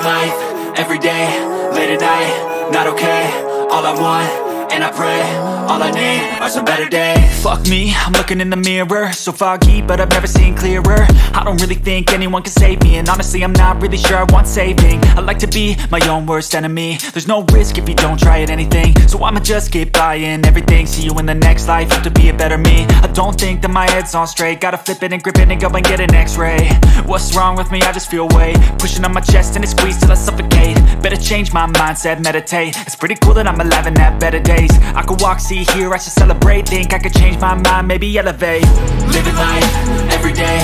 Living life, everyday, late at night, not okay. All I want, and I pray, all I need are some better days. Fuck me, I'm looking in the mirror, so foggy, but I've never seen clearer. I don't really think anyone can save me, and honestly I'm not really sure I want saving. I like to be my own worst enemy. There's no risk if you don't try at anything, so I'ma just keep buying everything. See you in the next life, have to be a better me. I don't think that my head's on straight, gotta flip it and grip it and go and get an x-ray. What's wrong with me? I just feel weight pushing on my chest and it squeezes till I suffocate. Better change my mindset, meditate. It's pretty cool that I'm alive and have better days. I could walk, see, hear, I should celebrate. Think I could change my mind, maybe elevate. Living life, everyday,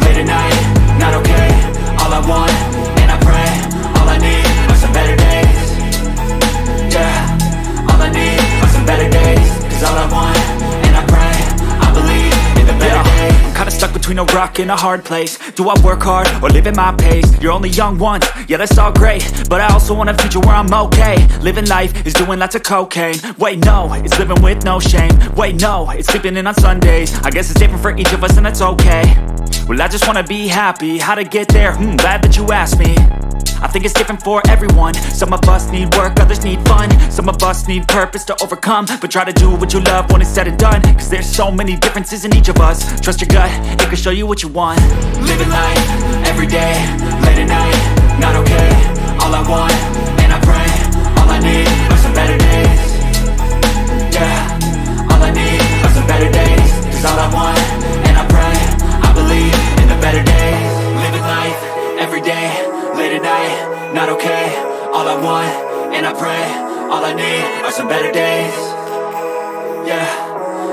late at night, not okay. All I want, and I pray, all I need are some better days. Yeah, all I need are some better days. Cause all I want, and I pray, I believe in the better days. I'm kinda stuck between a rock and a hard place. Do I work hard or live at my pace? You're only young once, yeah that's all great, but I also want a future where I'm okay. Living life is doing lots of cocaine. Wait no, it's living with no shame. Wait no, it's sleeping in on Sundays. I guess it's different for each of us and that's okay. Well I just wanna be happy, how to get there? Glad that you asked me. I think it's different for everyone. Some of us need work, others need fun. Some of us need purpose to overcome. But try to do what you love when it's said and done. Cause there's so many differences in each of us. Trust your gut, it can show you what you want. Living life, everyday, late at night, not okay. All I want, and I pray, all I need are some better days. Yeah, all I need are some better days. Cause all I want, and I pray, I believe in the better days. Living life, everyday, late at night, not okay. All I want, and I pray, all I need are some better days. Yeah,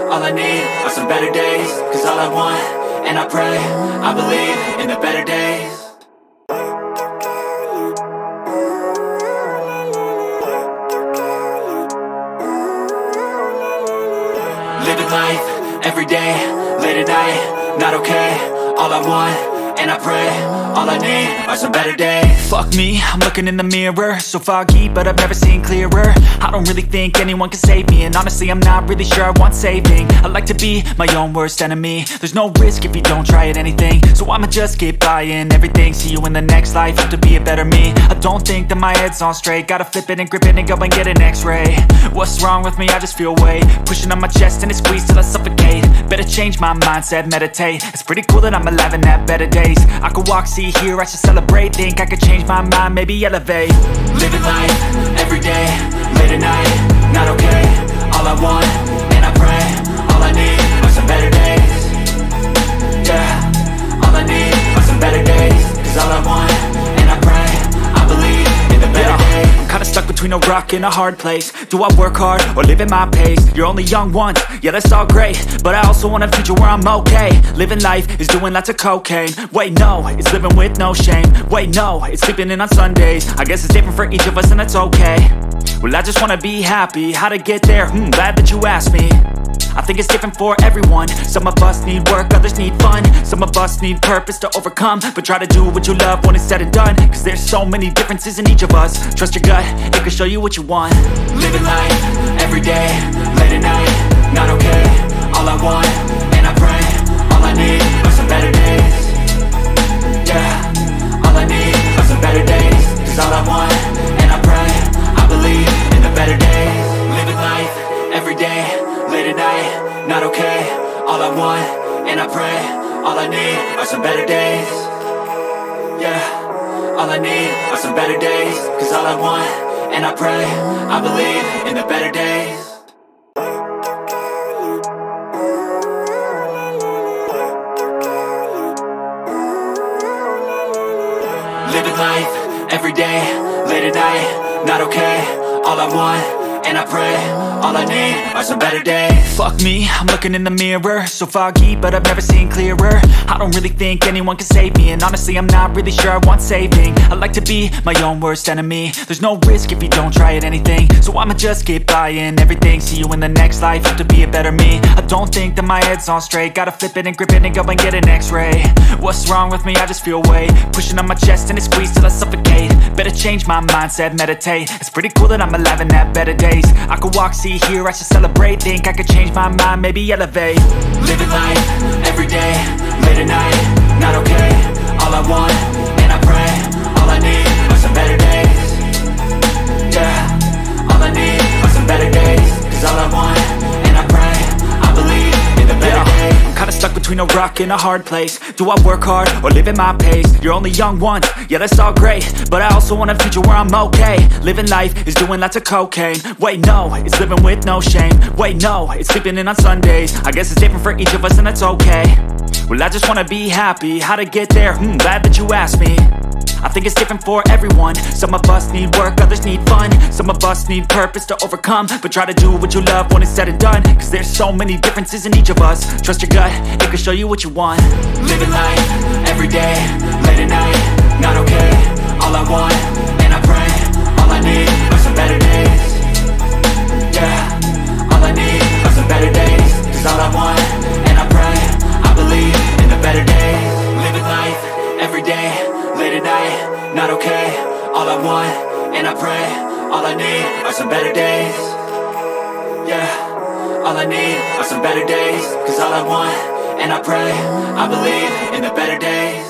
all I need are some better days. Cause all I want, and I pray, I believe in the better days. Living life, everyday, late at night, not okay. All I want, and I pray, all I need are some better days. Fuck me, I'm looking in the mirror, so foggy, but I've never seen clearer. I don't really think anyone can save me, and honestly I'm not really sure I want saving. I like to be my own worst enemy. There's no risk if you don't try at anything, so I'ma just keep buying everything. See you in the next life, have to be a better me. I don't think that my head's on straight, gotta flip it and grip it and go and get an x-ray. What's wrong with me? I just feel weight pushing on my chest and it squeezes till I suffocate. Better change my mindset, meditate. It's pretty cool that I'm alive and have better days. I could walk, see, hear, I should celebrate. Think I could change my mind, maybe elevate. Living life, everyday, late at night, not okay. All I want, and I pray, all I need are some better days. Yeah, all I need are some better days. Cause all I want, and I pray, I believe in the better days. I'm kinda stuck between a rock and a hard place. Do I work hard or live at my pace? You're only young once, yeah that's all great, but I also want a future where I'm okay. Living life is doing lots of cocaine. Wait no, it's living with no shame. Wait no, it's sleeping in on Sundays. I guess it's different for each of us and that's okay. Well I just wanna be happy, how to get there? Glad that you asked me. I think it's different for everyone. Some of us need work, others need fun. Some of us need purpose to overcome. But try to do what you love when it's said and done. Cause there's so many differences in each of us. Trust your gut, it can show you what you want. Living life, everyday, late at night, not okay. All I want, and I pray, all I need are some better days. Yeah, all I need are some better days. Cause all I want, and I pray, I believe in the better days. Living life, everyday, late at night, not okay. All I want, and I pray, all I need are some better days. Yeah, all I need are some better days. Cause all I want, and I pray, I believe in the better days. Living life, everyday, late at night, not okay. All I want, and I pray, all I need are some better days. Fuck me, I'm looking in the mirror, so foggy, but I've never seen clearer. I don't really think anyone can save me, and honestly I'm not really sure I want saving. I like to be my own worst enemy. There's no risk if you don't try at anything, so I'ma just keep buying everything. See you in the next life, have to be a better me. I don't think that my head's on straight, gotta flip it and grip it and go and get an x-ray. What's wrong with me? I just feel weight pushing on my chest and it squeezes till I suffocate. Better change my mindset, meditate. It's pretty cool that I'm alive and have better days. I could walk, see, hear, I should celebrate. Think I could change my mind, maybe elevate. Living life, everyday, late at night, not okay. All I want, and I pray, all I need are some better days. need are some better days. Cause all I want, and I pray, I believe in the better days. I'm kinda stuck between a rock and a hard place. Do I work hard or live at my pace? You're only young once, yeah that's all great, but I also want a future where I'm okay. Living life is doing lots of cocaine. Wait no, it's living with no shame. Wait no, it's sleeping in on Sundays. I guess it's different for each of us and that's okay. Well I just wanna be happy, how to get there? Glad that you asked me. I think it's different for everyone. Some of us need work, others need fun. Some of us need purpose to overcome. But try to do what you love when it's said and done. Cause there's so many differences in each of us. Trust your gut, it can show you what you want. Living life, every day, late at night, not okay. All I want, and I pray, all I need are some better days. Yeah, all I need are some better days. Cause all I want, and I pray, I believe in the better days. Living life, every day, late at night, not okay. All I want, and I pray, all I need are some better days. Yeah, all I need are some better days. Cause all I want, and I pray, I believe in the better days.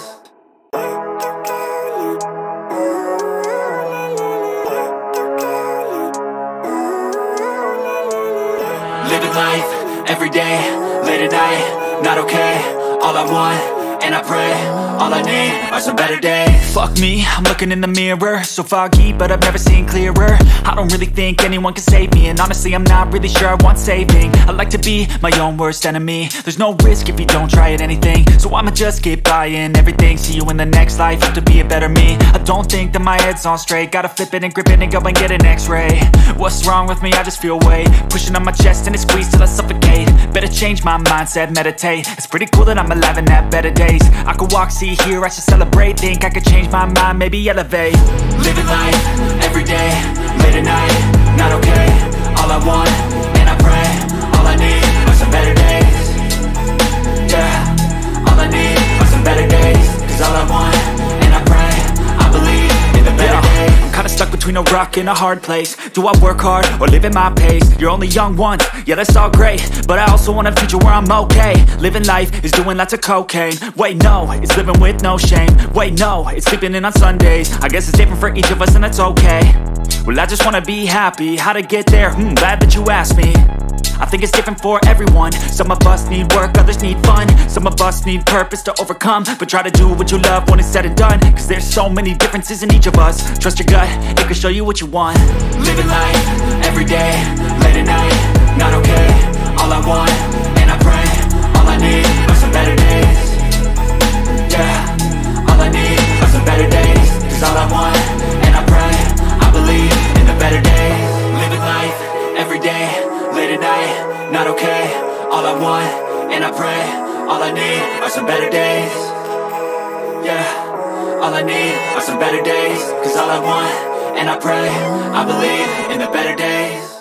Living life, every day, late at night, not okay. All I want, and I pray, all I need are some better days. Fuck me, I'm looking in the mirror. So foggy, but I've never seen clearer. I don't really think anyone can save me. And honestly, I'm not really sure I want saving. I like to be my own worst enemy. There's no risk if you don't try at anything. So I'ma just keep buying everything. See you in the next life, have to be a better me. I don't think that my head's on straight. Gotta flip it and grip it and go and get an x-ray. What's wrong with me? I just feel weight pushing on my chest and it squeezes till I suffocate. Better change my mindset, meditate. It's pretty cool that I'm alive and have better days. I could walk, see, hear, I should celebrate. Think I could change my mind, maybe elevate. Living life, every day, late at night, not okay. All I want, and I pray, all I need are some better days. Yeah, all I need are some better days. Cause all I want, and I pray, I believe in the better days. I'm kinda stuck between a rock and a hard place. Do I work hard or live at my pace? You're only young once, yeah that's all great, but I also want a future where I'm okay. Living life is doing lots of cocaine. Wait no, it's living with no shame. Wait no, it's sleeping in on Sundays. I guess it's different for each of us and that's okay. Well I just wanna be happy, how to get there? Glad that you asked me. I think it's different for everyone. Some of us need work, others need fun. Some of us need purpose to overcome. But try to do what you love when it's said and done. Cause there's so many differences in each of us. Trust your gut, it can show you what you want. Living life, every day, late at night, not okay. All I want, and I pray, all I need are some better days. Yeah, all I need are some better days. Cause all I want, and I pray, I believe in the better days. Living life, every day, late at night, not okay. All I want, and I pray, all I need are some better days. Yeah, all I need are some better days. Cause all I want, and I pray, I believe in the better days.